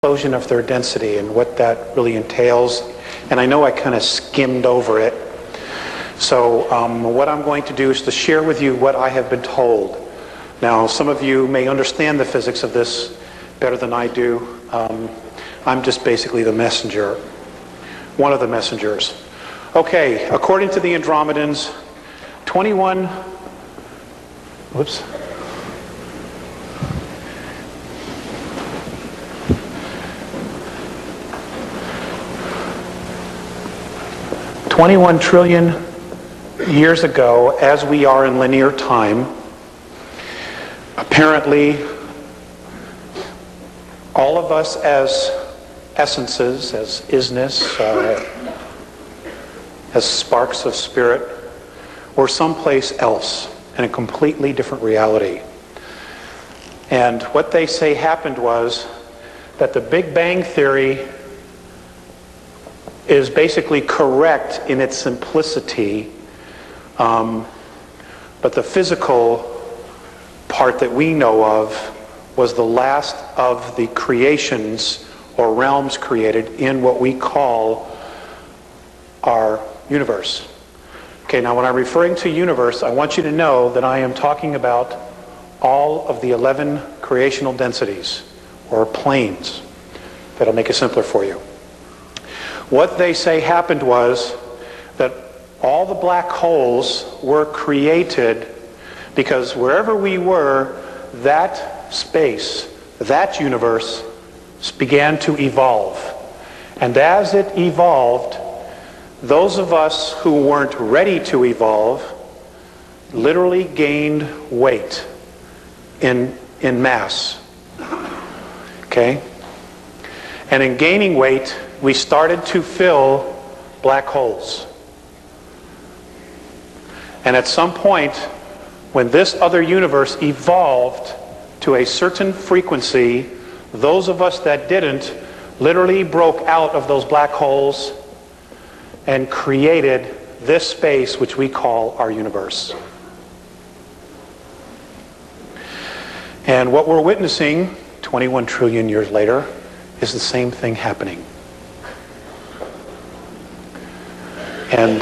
Explosion of third density and what that really entails. And I know I kind of skimmed over it. So what I'm going to do is to share with you what I have been told. Now, some of you may understand the physics of this better than I do. I'm just basically the messenger, one of the messengers. Okay, according to the Andromedans, 21 trillion years ago, as we are in linear time, apparently all of us as essences, as isness, as sparks of spirit, were someplace else in a completely different reality. And what they say happened was that the Big Bang theory is basically correct in its simplicity, but the physical part that we know of was the last of the creations or realms created in what we call our universe. Okay, now when I'm referring to universe, I want you to know that I am talking about all of the 11 creational densities or planes. That'll make it simpler for you. What they say happened was that all the black holes were created because wherever we were, that space, that universe began to evolve. And as it evolved, those of us who weren't ready to evolve literally gained weight in mass. Okay? And in gaining weight, we started to fill black holes. And at some point, when this other universe evolved to a certain frequency, those of us that didn't literally broke out of those black holes and created this space which we call our universe. And what we're witnessing 21 trillion years later is the same thing happening. And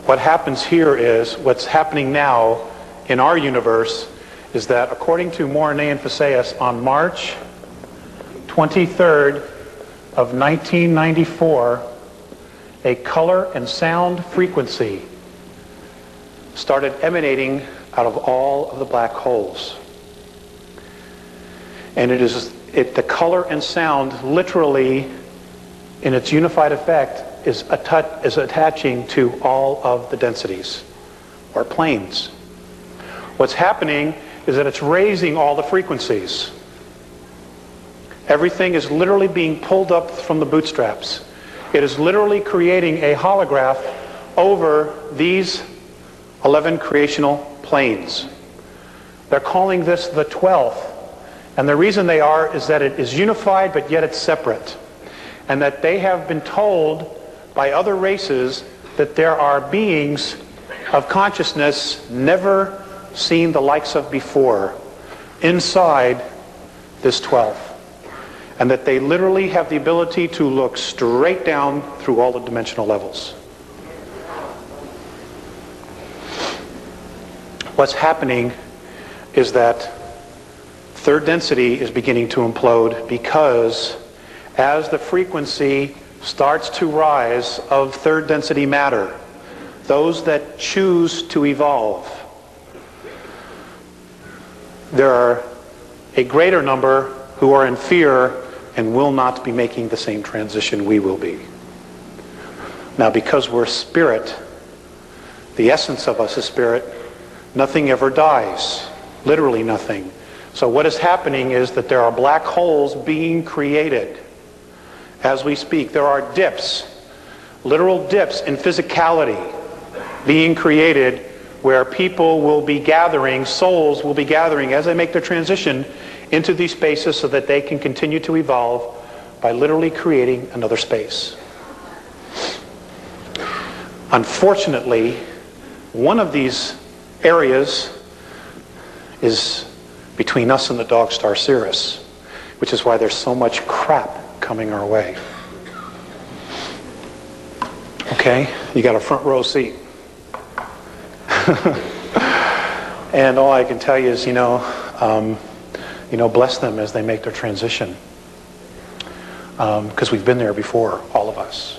what happens here is, what's happening now in our universe is that according to Morine and Faceus, on March 23rd of 1994, a color and sound frequency started emanating out of all of the black holes. And the color and sound literally, in its unified effect, is attaching to all of the densities or planes. What's happening is that it's raising all the frequencies. Everything is literally being pulled up from the bootstraps. It is literally creating a holograph over these 11 creational planes. They're calling this the 12th. And the reason they are is that it is unified, but yet it's separate. And that they have been told by other races that there are beings of consciousness never seen the likes of before inside this 12th. And that they literally have the ability to look straight down through all the dimensional levels. What's happening is that third density is beginning to implode because as the frequency starts to rise of third density matter, those that choose to evolve, there are a greater number who are in fear and will not be making the same transition we will be. Now, because we're spirit, the essence of us is spirit, nothing ever dies, literally nothing. So what is happening is that there are black holes being created as we speak. There are dips, literal dips in physicality being created where people will be gathering, souls will be gathering as they make their transition into these spaces so that they can continue to evolve by literally creating another space. Unfortunately, one of these areas is between us and the dog star Sirius, which is why there's so much crap coming our way. Okay, you got a front row seat. And all I can tell you is, bless them as they make their transition. Because we've been there before, all of us.